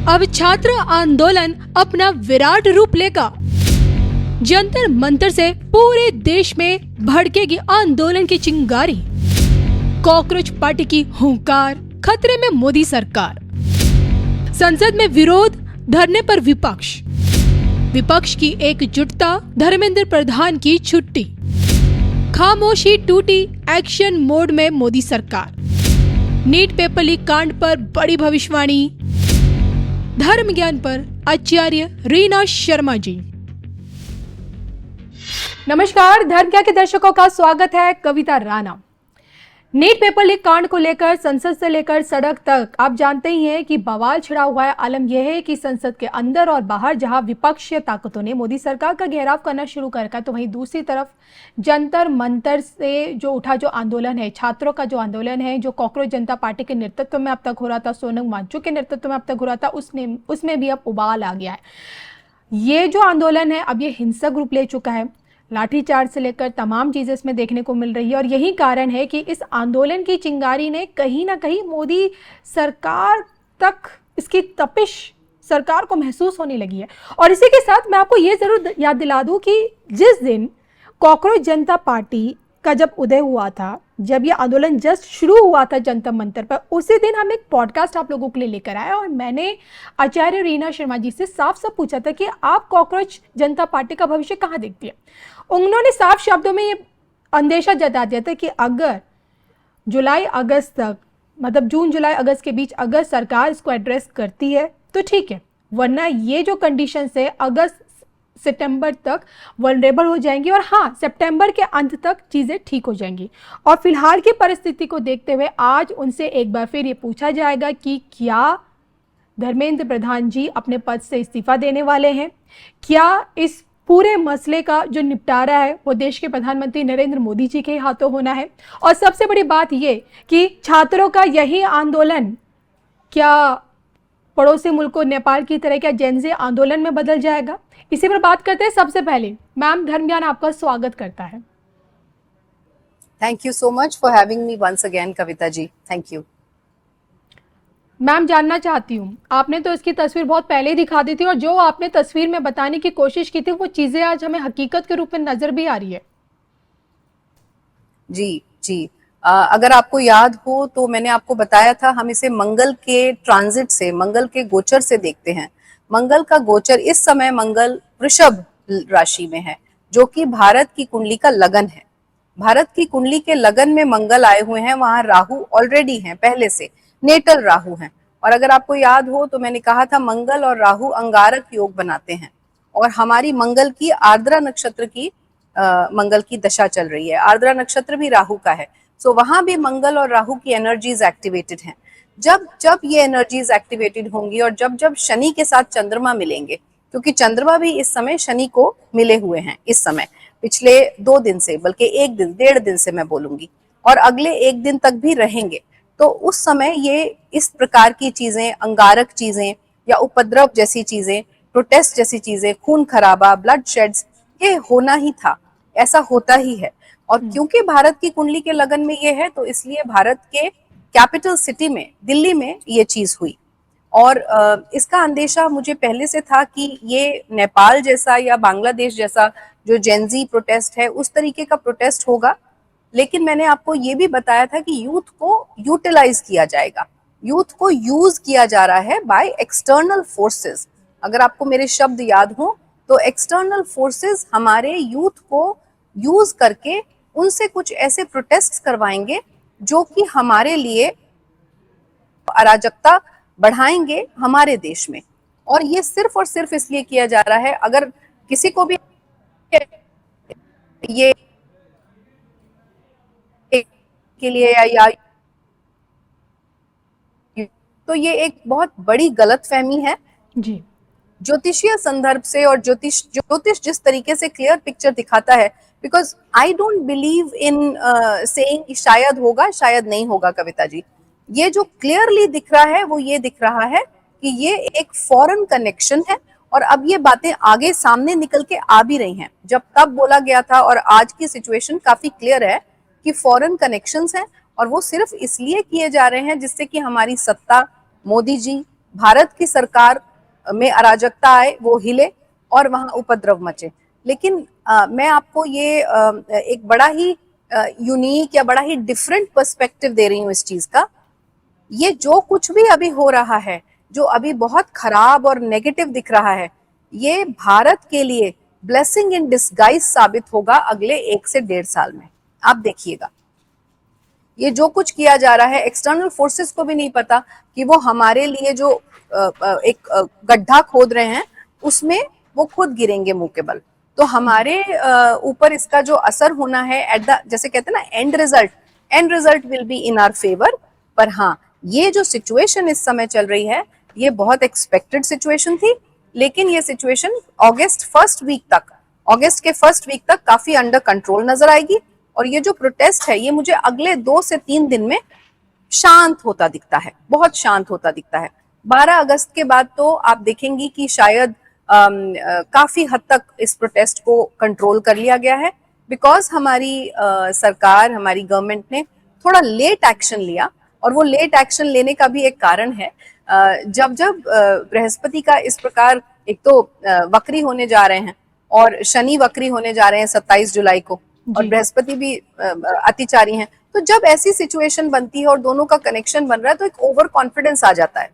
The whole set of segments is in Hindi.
अब छात्र आंदोलन अपना विराट रूप लेगा। जंतर मंतर से पूरे देश में भड़केगी आंदोलन की चिंगारी। कॉकरोच पार्टी की हुंकार, खतरे में मोदी सरकार। संसद में विरोध, धरने पर विपक्ष। विपक्ष की एकजुटता, धर्मेंद्र प्रधान की छुट्टी। खामोशी टूटी, एक्शन मोड में मोदी सरकार। नीट पेपर लीक कांड पर बड़ी भविष्यवाणी। धर्म ज्ञान पर आचार्य रीना शर्मा जी। नमस्कार, धर्म ज्ञान के दर्शकों का स्वागत है। कविता राणा। नीट पेपर लीक कांड को लेकर संसद से लेकर सड़क तक आप जानते ही हैं कि बवाल छिड़ा हुआ है। आलम यह है कि संसद के अंदर और बाहर जहां विपक्षीय ताकतों ने मोदी सरकार का घेराव करना शुरू कर रखा है, तो वहीं दूसरी तरफ जंतर मंतर से जो उठा जो आंदोलन है, छात्रों का जो आंदोलन है, जो कॉकरोच जनता पार्टी के नेतृत्व में अब तक हो रहा था, सोनम वांगचुक के नेतृत्व में अब तक हो रहा था, उसमें भी अब उबाल आ गया है। ये जो आंदोलन है अब ये हिंसक रूप ले चुका है। लाठीचार्ज से लेकर तमाम चीजें इसमें देखने को मिल रही है और यही कारण है कि इस आंदोलन की चिंगारी ने कहीं ना कहीं मोदी सरकार तक इसकी तपिश सरकार को महसूस होने लगी है। और इसी के साथ मैं आपको ये जरूर याद दिला दूं कि जिस दिन कॉकरोच जनता पार्टी का जब उदय हुआ था, जब ये आंदोलन जस्ट शुरू हुआ था जंतर मंतर पर, उसी दिन हम एक पॉडकास्ट आप लोगों के लिए लेकर आए और मैंने आचार्य रीना शर्मा जी से साफ साफ पूछा था कि आप कॉकरोच जनता पार्टी का भविष्य कहाँ देखती है। उन्होंने साफ शब्दों में ये अंदेशा जता दिया था कि अगर जुलाई अगस्त तक, मतलब जून जुलाई अगस्त के बीच अगर सरकार इसको एड्रेस करती है तो ठीक है, वरना ये जो कंडीशन है अगस्त सितंबर तक वल्नरेबल हो जाएंगी और हाँ, सितंबर के अंत तक चीज़ें ठीक हो जाएंगी। और फिलहाल की परिस्थिति को देखते हुए आज उनसे एक बार फिर ये पूछा जाएगा कि क्या धर्मेंद्र प्रधान जी अपने पद से इस्तीफा देने वाले हैं, क्या इस पूरे मसले का जो निपटारा है वो देश के प्रधानमंत्री नरेंद्र मोदी जी के हाथों होना है। और सबसे बड़ी बात ये कि छात्रों का यही आंदोलन क्या पड़ोसी मुल्क नेपाल की तरह क्या जेनजी आंदोलन में बदल जाएगा, इसी पर बात करते हैं। सबसे पहले मैम, धर्म ज्ञान आपका स्वागत करता है। Thank you so much for having me once again Kavita ji, thank you. Ma'am, जानना चाहती हूँ, आपने तो इसकी तस्वीर बहुत पहले दिखा दी थी और जो आपने तस्वीर में बताने की कोशिश की थी वो चीजें आज हमें हकीकत के रूप में नजर भी आ रही है। जी, अगर आपको याद हो तो मैंने आपको बताया था हम इसे मंगल के ट्रांजिट से, मंगल के गोचर से देखते हैं। मंगल का गोचर इस समय मंगल वृषभ राशि में है, जो कि भारत की कुंडली का लगन है। भारत की कुंडली के लगन में मंगल आए हुए हैं, वहां राहु ऑलरेडी हैं, पहले से नेटल राहु हैं। और अगर आपको याद हो तो मैंने कहा था मंगल और राहु अंगारक योग बनाते हैं और हमारी मंगल की आर्द्रा नक्षत्र की मंगल की दशा चल रही है। आर्द्रा नक्षत्र भी राहु का है, सो वहां भी मंगल और राहु की एनर्जीज एक्टिवेटेड हैं। जब जब ये एनर्जीज एक्टिवेटेड होंगी और जब जब शनि के साथ चंद्रमा मिलेंगे, क्योंकि चंद्रमा भी इस समय शनि को मिले हुए हैं इस समय, पिछले 2 दिन से, बल्कि 1 दिन 1.5 दिन से मैं बोलूंगी, और अगले 1 दिन तक भी रहेंगे। तो उस समय ये इस प्रकार की चीजें, अंगारक चीजें या उपद्रव जैसी चीजें, प्रोटेस्ट जैसी चीजें, खून खराबा, ब्लड शेड्स, ये होना ही था, ऐसा होता ही है। और क्योंकि भारत की कुंडली के लगन में ये है, तो इसलिए भारत के कैपिटल सिटी में, दिल्ली में ये चीज हुई। और इसका अंदेशा मुझे पहले से था कि ये नेपाल जैसा या बांग्लादेश जैसा जो जेनजी प्रोटेस्ट है उस तरीके का प्रोटेस्ट होगा। लेकिन मैंने आपको ये भी बताया था कि यूथ को यूटिलाइज किया जाएगा, यूथ को यूज किया जा रहा है बाय एक्सटर्नल फोर्सेस। अगर आपको मेरे शब्द याद हो तो एक्सटर्नल फोर्सेस हमारे यूथ को यूज करके उनसे कुछ ऐसे प्रोटेस्ट करवाएंगे जो कि हमारे लिए अराजकता बढ़ाएंगे हमारे देश में। और ये सिर्फ और सिर्फ इसलिए किया जा रहा है, अगर किसी को भी ये के लिए या तो ये एक बहुत बड़ी गलतफहमी है जी। ज्योतिषीय संदर्भ से, और ज्योतिष जिस तरीके से क्लियर पिक्चर दिखाता है, because I don't believe in saying कि शायद होगा शायद नहीं होगा। कविता जी, ये जो क्लियरली दिख रहा है वो ये दिख रहा है कि ये एक फॉरेन कनेक्शन है और अब ये बातें आगे सामने निकल के आ भी रही हैं। जब तब बोला गया था और आज की सिचुएशन काफी क्लियर है कि फॉरेन कनेक्शंस हैं और वो सिर्फ इसलिए किए जा रहे हैं जिससे कि हमारी सत्ता, मोदी जी, भारत की सरकार में अराजकता आए, वो हिले और वहां उपद्रव मचे। लेकिन मैं आपको ये एक बड़ा ही यूनिक या बड़ा ही डिफरेंट पर्सपेक्टिव दे रही हूँ इस चीज का। ये जो कुछ भी अभी हो रहा है, जो अभी बहुत खराब और नेगेटिव दिख रहा है, ये भारत के लिए ब्लेसिंग इन डिस्गाइज साबित होगा अगले 1 से 1.5 साल में। आप देखिएगा, ये जो कुछ किया जा रहा है, एक्सटर्नल फोर्सेस को भी नहीं पता कि वो हमारे लिए जो एक गड्ढा खोद रहे हैं उसमें वो खुद गिरेंगे मुंह के बल। तो हमारे ऊपर इसका जो असर होना है एट द, जैसे कहते हैं ना, end result will be in our favour. पर हाँ, ये जो सिचुएशन इस समय चल रही है, ये बहुत एक्सपेक्टेड सिचुएशन थी, लेकिन ये सिचुएशन अगस्त के फर्स्ट वीक तक काफी अंडर कंट्रोल नजर आएगी। और ये जो प्रोटेस्ट है, ये मुझे अगले 2 से 3 दिन में शांत होता दिखता है, बहुत शांत होता दिखता है। 12 अगस्त के बाद तो आप देखेंगी कि शायद काफी हद तक इस प्रोटेस्ट को कंट्रोल कर लिया गया है, बिकॉज हमारी सरकार, हमारी गवर्नमेंट ने थोड़ा लेट एक्शन लिया। और वो लेट एक्शन लेने का भी एक कारण है, जब बृहस्पति का इस प्रकार, एक तो वक्री होने जा रहे हैं और शनि वक्री होने जा रहे हैं 27 जुलाई को, और बृहस्पति भी अतिचारी हैं, तो जब ऐसी सिचुएशन बनती है और दोनों का कनेक्शन बन रहा है, तो एक ओवर कॉन्फिडेंस आ जाता है।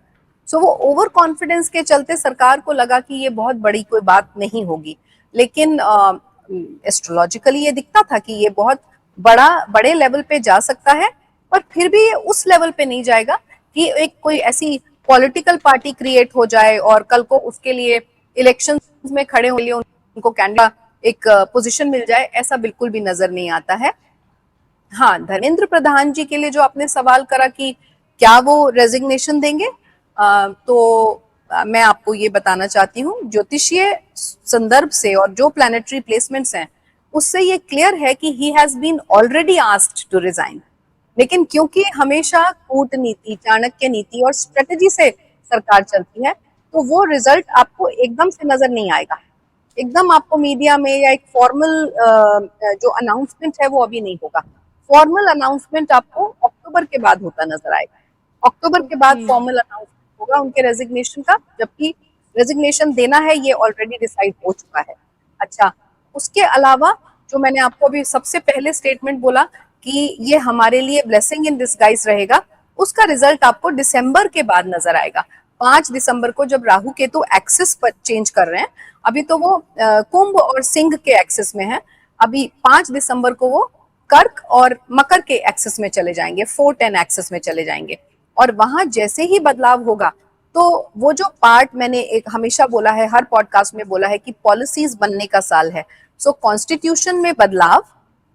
सो वो ओवर कॉन्फिडेंस के चलते सरकार को लगा कि ये बहुत बड़ी कोई बात नहीं होगी। लेकिन एस्ट्रोलॉजिकली ये दिखता था कि ये बहुत बड़े लेवल पे जा सकता है, पर फिर भी ये उस लेवल पे नहीं जाएगा कि एक कोई ऐसी पॉलिटिकल पार्टी क्रिएट हो जाए और कल को उसके लिए इलेक्शन में खड़े होने लिए उनको कैंडिडेट एक पोजीशन मिल जाए, ऐसा बिल्कुल भी नजर नहीं आता है। हाँ, धर्मेंद्र प्रधान जी के लिए जो आपने सवाल करा कि क्या वो रेजिग्नेशन देंगे, तो मैं आपको ये बताना चाहती हूँ, ज्योतिषीय संदर्भ से और जो प्लैनेटरी प्लेसमेंट्स हैं उससे ये क्लियर है कि he has been already asked to resign. लेकिन क्योंकि हमेशा कूटनीति, चाणक्य नीति और स्ट्रेटेजी से सरकार चलती है, तो वो रिजल्ट आपको एकदम से नजर नहीं आएगा। एकदम आपको मीडिया में या एक फॉर्मल जो अनाउंसमेंट है वो अभी नहीं होगा। फॉर्मल अनाउंसमेंट आपको अक्टूबर के बाद होता नजर आएगा। अक्टूबर के बाद फॉर्मल अनाउंसमेंट होगा उनके रेजिग्नेशन का, जबकि रेजिग्नेशन देना है ये ऑलरेडी डिसाइड हो चुका है। अच्छा, उसके अलावा जो मैंने आपको अभी सबसे पहले स्टेटमेंट बोला कि ये हमारे लिए ब्लेसिंग इन डिस्गाइज रहेगा, उसका रिजल्ट आपको दिसंबर के बाद नजर आएगा। 5 दिसंबर को जब राहु केतु एक्सिस पर चेंज कर रहे हैं, अभी तो वो कुंभ और सिंह के एक्सिस में है, अभी 5 दिसंबर को वो कर्क और मकर के एक्सिस में चले जाएंगे, 4-10 एक्सिस में चले जाएंगे। और वहां जैसे ही बदलाव होगा, तो वो जो पार्ट मैंने एक हमेशा बोला है, हर पॉडकास्ट में बोला है कि पॉलिसीज बनने का साल है। सो कॉन्स्टिट्यूशन में बदलाव,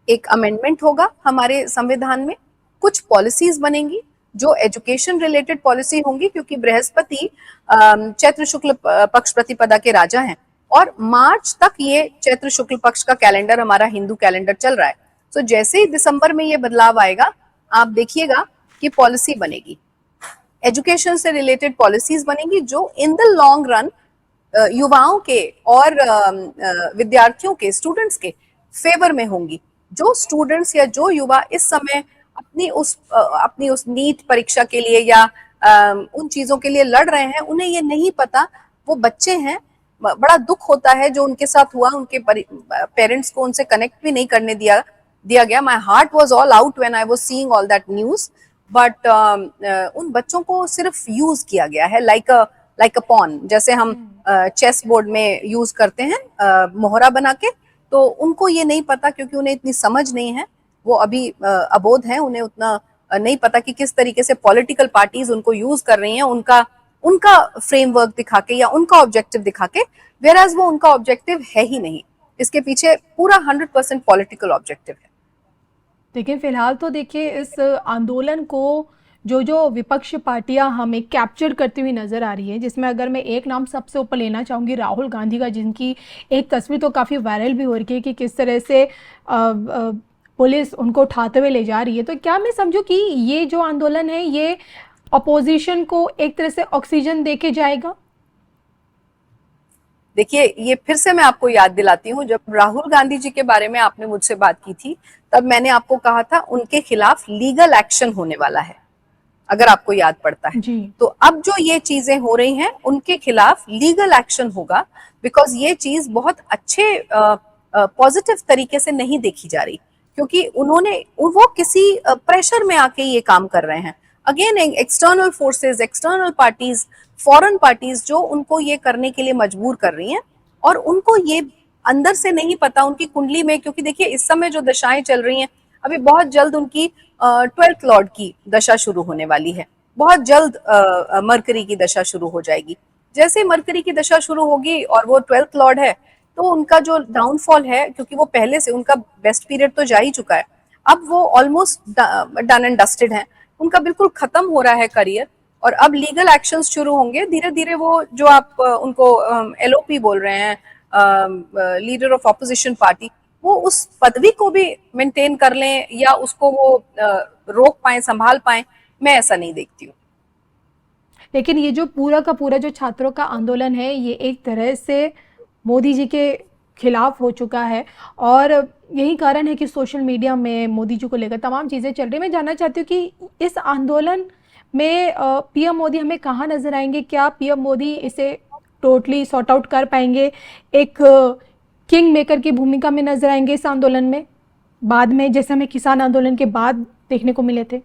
एक अमेंडमेंट होगा हमारे संविधान में, कुछ पॉलिसीज बनेंगी जो एजुकेशन रिलेटेड पॉलिसी होंगी, क्योंकि बृहस्पति चैत्र शुक्ल पक्ष प्रतिपदा के राजा हैं और मार्च तक ये चैत्र शुक्ल पक्ष का कैलेंडर, हमारा हिंदू कैलेंडर चल रहा है। तो जैसे ही दिसंबर में ये बदलाव आएगा, आप देखिएगा कि पॉलिसी बनेगी, एजुकेशन से रिलेटेड पॉलिसीज बनेंगी जो इन द लॉन्ग रन युवाओं के और विद्यार्थियों के, स्टूडेंट्स के फेवर में होंगी। जो स्टूडेंट्स या जो युवा इस समय अपनी उस नीट परीक्षा के लिए या उन चीजों के लिए लड़ रहे हैं, उन्हें ये नहीं पता, वो बच्चे हैं, बड़ा दुख होता है जो उनके साथ हुआ, उनके पेरेंट्स को उनसे कनेक्ट भी नहीं करने दिया गया। My heart was all out when I was seeing all that news, but उन बच्चों को सिर्फ यूज किया गया है लाइक अ पॉन, जैसे हम चेस बोर्ड में यूज करते हैं मोहरा बना के। तो उनको ये नहीं पता, क्योंकि उन्हें इतनी समझ नहीं है, वो अभी अबोध हैं, उन्हें उतना नहीं पता कि किस तरीके से पॉलिटिकल पार्टीज उनको यूज कर रही हैं, उनका फ्रेमवर्क दिखा के या उनका ऑब्जेक्टिव दिखा के, वेयर एज वो उनका ऑब्जेक्टिव है ही नहीं। इसके पीछे पूरा 100% पॉलिटिकल ऑब्जेक्टिव है। देखिए, फिलहाल तो देखिए इस आंदोलन को जो विपक्ष पार्टियां हमें कैप्चर करती हुई नज़र आ रही है, जिसमें अगर मैं एक नाम सबसे ऊपर लेना चाहूँगी राहुल गांधी का, जिनकी एक तस्वीर तो काफ़ी वायरल भी हो रही है कि किस तरह से पुलिस उनको उठाते हुए ले जा रही है। तो क्या मैं समझूं कि ये जो आंदोलन है ये अपोजिशन को एक तरह से ऑक्सीजन देके जाएगा? देखिए, ये फिर से मैं आपको याद दिलाती हूँ, जब राहुल गांधी जी के बारे में आपने मुझसे बात की थी, तब मैंने आपको कहा था उनके खिलाफ लीगल एक्शन होने वाला है। अगर आपको याद पड़ता है। जी। तो अब जो ये चीजें हो रही हैं उनके खिलाफ लीगल एक्शन होगा, बिकॉज ये चीज बहुत अच्छे पॉजिटिव तरीके से नहीं देखी जा रही, क्योंकि वो किसी प्रेशर में आके ये काम कर रहे हैं। Again external forces, external parties, foreign parties जो उनको ये करने के लिए मजबूर कर रही हैं, और उनको ये अंदर से नहीं पता उनकी कुंडली में, क्योंकि देखिए इस समय जो दशाएं चल रही हैं, अभी बहुत जल्द उनकी 12th लॉर्ड की दशा शुरू होने वाली है, बहुत जल्द मरकरी की दशा शुरू हो जाएगी। जैसे मरकरी की दशा शुरू होगी और वो 12th लॉर्ड है, तो उनका जो डाउनफॉल है, क्योंकि वो पहले से उनका बेस्ट पीरियड तो जा ही चुका है, अब वो ऑलमोस्ट डन एंड डस्टेड है, उनका बिल्कुल खत्म हो रहा है करियर, और अब लीगल एक्शंस शुरू होंगे धीरे धीरे। वो जो आप उनको एलओपी बोल रहे हैं, लीडर ऑफ ऑपोजिशन पार्टी, वो उस पदवी को भी मेंटेन कर लें या उसको वो रोक पाए, संभाल पाए, मैं ऐसा नहीं देखती हूँ। लेकिन ये जो पूरा का पूरा जो छात्रों का आंदोलन है, ये एक तरह से मोदी जी के खिलाफ हो चुका है, और यही कारण है कि सोशल मीडिया में मोदी जी को लेकर तमाम चीज़ें चल रही हैं। मैं जानना चाहती हूँ कि इस आंदोलन में पीएम मोदी हमें कहाँ नजर आएंगे? क्या पीएम मोदी इसे टोटली सॉर्ट आउट कर पाएंगे? एक किंग मेकर की भूमिका में नजर आएंगे इस आंदोलन में बाद में, जैसे हमें किसान आंदोलन के बाद देखने को मिले थे?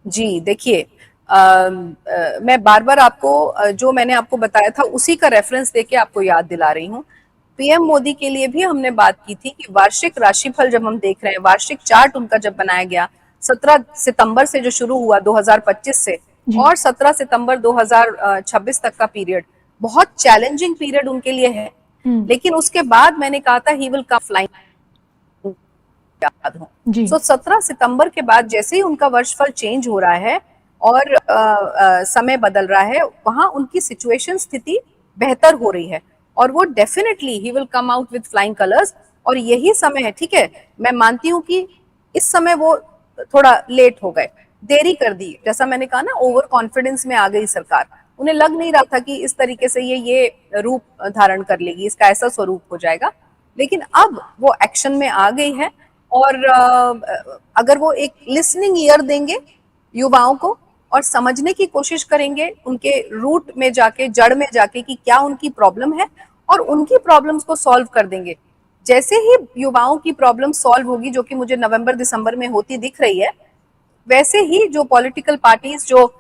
जी देखिए, मैं बार बार आपको जो मैंने आपको बताया था उसी का रेफरेंस देके आपको याद दिला रही हूँ। पीएम मोदी के लिए भी हमने बात की थी कि वार्षिक राशिफल जब हम देख रहे हैं, वार्षिक चार्ट उनका जब बनाया गया 17 सितंबर से जो शुरू हुआ 2025 से, और 17 सितंबर 2026 तक का पीरियड बहुत चैलेंजिंग पीरियड उनके लिए है। लेकिन उसके बाद मैंने कहा था ही विल कम फ्लाइंग, याद हो। सो 17 सितंबर के बाद जैसे ही उनका वर्षफल चेंज हो रहा है और समय बदल रहा है, वहां उनकी सिचुएशन, स्थिति बेहतर हो रही है, और वो definitely he will come out with flying colours. और यही समय है, ठीक है, मैं मानती हूँ कि इस समय वो थोड़ा लेट हो गए, देरी कर दी, जैसा मैंने कहा ना, ओवर कॉन्फिडेंस में आ गई सरकार, उन्हें लग नहीं रहा था कि इस तरीके से ये रूप धारण कर लेगी, इसका ऐसा स्वरूप हो जाएगा। लेकिन अब वो एक्शन में आ गई है, और अगर वो एक लिसनिंग ईयर देंगे युवाओं को और समझने की कोशिश करेंगे उनके रूट में जाके, जड़ में जाके, कि क्या उनकी प्रॉब्लम है, और उनकी प्रॉब्लम्स को सॉल्व कर देंगे। जैसे ही युवाओं की प्रॉब्लम सॉल्व होगी, जो कि मुझे नवंबर दिसंबर में होती दिख रही है, वैसे ही जो पॉलिटिकल पार्टीज जो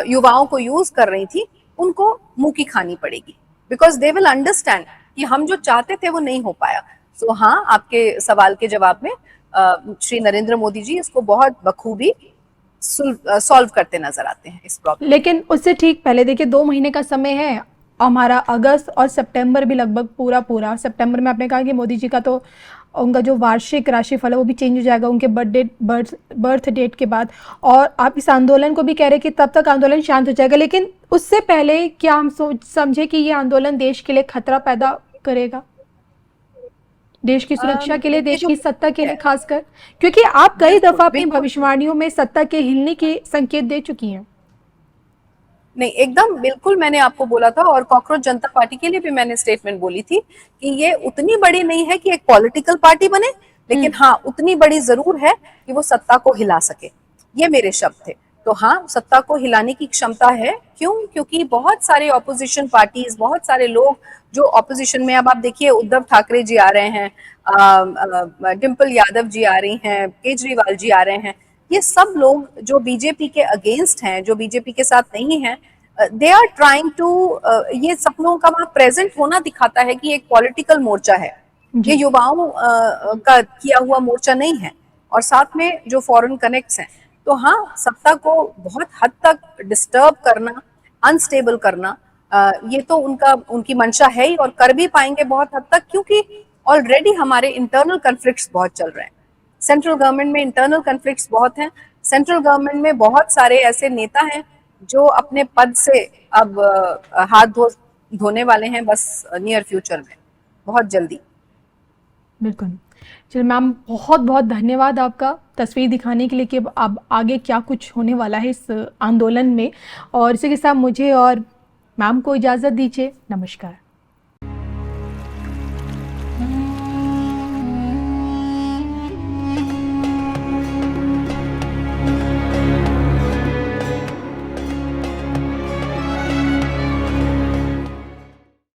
युवाओं को यूज कर रही थी, उनको मुंह की खानी पड़ेगी, बिकॉज दे विल अंडरस्टैंड कि हम जो चाहते थे वो नहीं हो पाया। सो हाँ, आपके सवाल के जवाब में श्री नरेंद्र मोदी जी इसको बहुत बखूबी सॉल्व करते नजर आते हैं इस प्रॉब्लम। लेकिन उससे ठीक पहले देखिए, 2 महीने का समय है हमारा, अगस्त और सितंबर भी लगभग पूरा सितंबर में आपने कहा कि मोदी जी का तो उनका जो वार्षिक राशिफल है वो भी चेंज हो जाएगा उनके बर्थ डेट के बाद, और आप इस आंदोलन को भी कह रहे हैं कि तब तक आंदोलन शांत हो जाएगा। लेकिन उससे पहले क्या हम समझे कि ये आंदोलन देश के लिए खतरा पैदा करेगा, देश की सुरक्षा के लिए, देश की सत्ता के लिए खासकर? क्योंकि आप कई दफा अपनी भविष्यवाणियों में सत्ता के हिलने के संकेत दे चुकी हैं। नहीं, एकदम बिल्कुल, मैंने आपको बोला था, और कॉकरोच जनता पार्टी के लिए भी मैंने स्टेटमेंट बोली थी कि ये उतनी बड़ी नहीं है कि एक पॉलिटिकल पार्टी बने, लेकिन हाँ, उतनी बड़ी जरूर है कि वो सत्ता को हिला सके, ये मेरे शब्द थे। तो हाँ, सत्ता को हिलाने की क्षमता है। क्यों? क्योंकि बहुत सारे ऑपोजिशन पार्टीज, बहुत सारे लोग जो ऑपोजिशन में, अब आप देखिए उद्धव ठाकरे जी आ रहे हैं, डिम्पल यादव जी आ रही हैं, केजरीवाल जी आ रहे हैं, ये सब लोग जो बीजेपी के अगेंस्ट हैं, जो बीजेपी के साथ नहीं हैं, दे आर ट्राइंग टू, ये सब लोगों का वहां प्रेजेंट होना दिखाता है कि एक पॉलिटिकल मोर्चा है, ये युवाओं का किया हुआ मोर्चा नहीं है, और साथ में जो फॉरेन कनेक्ट्स हैं। तो हाँ, सत्ता को बहुत हद तक डिस्टर्ब करना, अनस्टेबल करना, ये तो उनकी मंशा है ही, और कर भी पाएंगे बहुत हद तक, क्योंकि ऑलरेडी हमारे इंटरनल कन्फ्लिक्ट्स बहुत चल रहे हैं। सेंट्रल गवर्नमेंट में इंटरनल कन्फ्लिक्ट्स बहुत हैं। सेंट्रल गवर्नमेंट में बहुत सारे ऐसे नेता हैं जो अपने पद से अब हाथ धोने वाले हैं, बस नियर फ्यूचर में, बहुत जल्दी। बिल्कुल। चलिए मैम, बहुत बहुत धन्यवाद आपका तस्वीर दिखाने के लिए कि अब आगे क्या कुछ होने वाला है इस आंदोलन में, और इसी के साथ मुझे और मैम को इजाज़त दीजिए। नमस्कार।